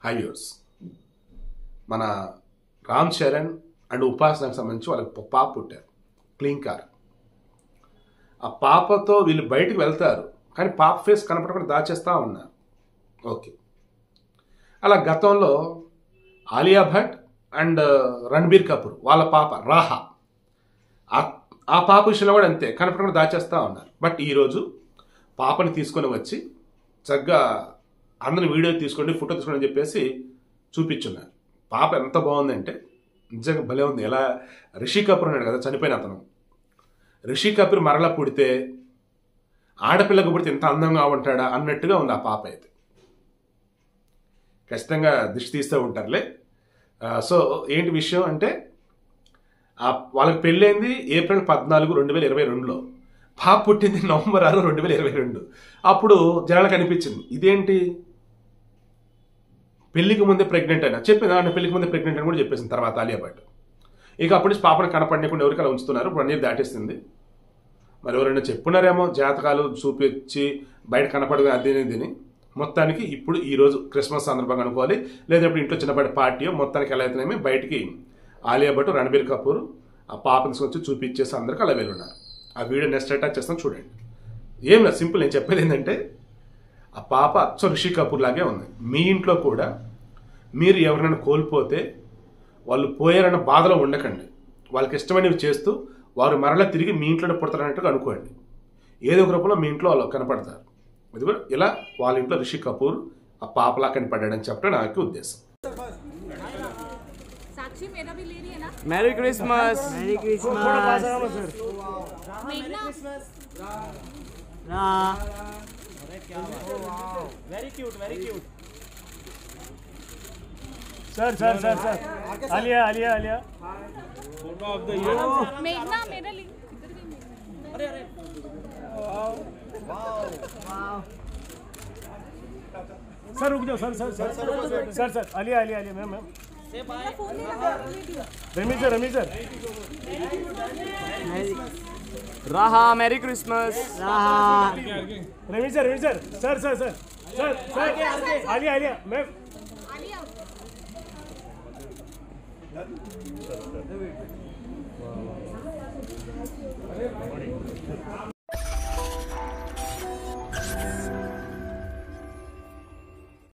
High viewers, మన Ram Charan and ఉపాసనకు సంబంధించి వాళ్ళకి పాప పుట్టారు, క్లీన్ కార్. ఆ పాపతో వీళ్ళు బయటికి వెళ్తారు, కానీ పాప ఫేస్ కనపడకుండా దాచేస్తూ ఉన్నారు. ఓకే, అలా గతంలో ఆలియా భట్ అండ్ రణబీర్ కపూర్ వాళ్ళ పాప రాహా, ఆ పాప విషయంలో కూడా అంతే, కనపడకుండా దాచేస్తూ ఉన్నారు. బట్ ఈరోజు పాపని తీసుకొని వచ్చి చక్కగా అందరిని వీడియో తీసుకోండి, ఫోటో తీసుకోండి అని చెప్పేసి చూపించున్నారు. పాప ఎంత బాగుందంటే నిజంగా భలే ఉంది. ఎలా రిషి కపూర్ ఉన్నాడు కదా, చనిపోయిన అతను, రిషి కపూర్ మరలా పుడితే ఆడపిల్లకు పుడితే ఎంత అందంగా ఉంటాడా అన్నట్టుగా ఉంది ఆ పాప అయితే. ఖచ్చితంగా దిష్టి తీస్తూ ఉంటారులే. సో ఏంటి విషయం అంటే, వాళ్ళకి పెళ్ళైంది ఏప్రిల్ 14, 2022లో. పాప పుట్టింది నవంబర్ 6, 2022. అప్పుడు జనాలకు అనిపించింది, ఇదేంటి పెళ్లికి ముందే ప్రెగ్నెంట్ అయినా చెప్పింది, ఆయన పెళ్లికి ముందే ప్రెగ్నెంట్ అని కూడా చెప్పేసింది తర్వాత ఆలియా భట్. ఇక అప్పటి నుంచి పాపను కనపడకుండా ఎవరికి అలా ఉంచుతున్నారు. ఇప్పుడు 1 year దాటేస్తుంది. మరి ఎవరైనా చెప్పున్నారేమో జాతకాలు చూపించి బయట కనపడగా అది దీని. మొత్తానికి ఇప్పుడు ఈరోజు క్రిస్మస్ సందర్భంగా అనుకోవాలి, లేదా ఇప్పుడు ఇంట్లో చిన్నపాటి పార్టీయో, మొత్తానికి ఎలా అయితేనేమి బయటికి ఆలియా భట్, రణబీర్ కపూర్ ఆ పాపని తీసుకొచ్చి చూపించేసి అందరికీ అలా వెళ్ళున్నారు. ఆ వీడియో నెక్స్ట్ అటాచ్ చేస్తాను చూడండి. ఏం లేదు, సింపుల్. నేను చెప్పేది ఏంటంటే, ఆ పాప అచ్చం రిషి కపూర్ లాగే ఉంది. మీ ఇంట్లో కూడా మీరు ఎవరైనా కోల్పోతే వాళ్ళు పోయారన్న బాధలో ఉండకండి. వాళ్ళకి ఇష్టమైనవి చేస్తూ వారు మరలా తిరిగి మీ ఇంట్లోనే పుడతారన్నట్టుగా అనుకోండి. ఏదో ఒక రూపంలో మీ ఇంట్లో వాళ్ళు కనపడతారు. ఇది కూడా ఇలా వాళ్ళ ఇంట్లో రిషి కపూర్ ఆ పాపలా కనపడ్డాడని చెప్పడం నాకు ఉద్దేశం. Merry Christmas. Merry Christmas. Very cute, very cute. Sir. Alia. Photo of the year. मेघना मेरा लिंक इधर भी Wow. Sir, रुक जाओ. Sir. Alia, ma'am. Say bye. Phone नहीं लगा rummy sir. Raha, Merry Christmas. Rummy sir. Sir. Alia, ma'am. Alia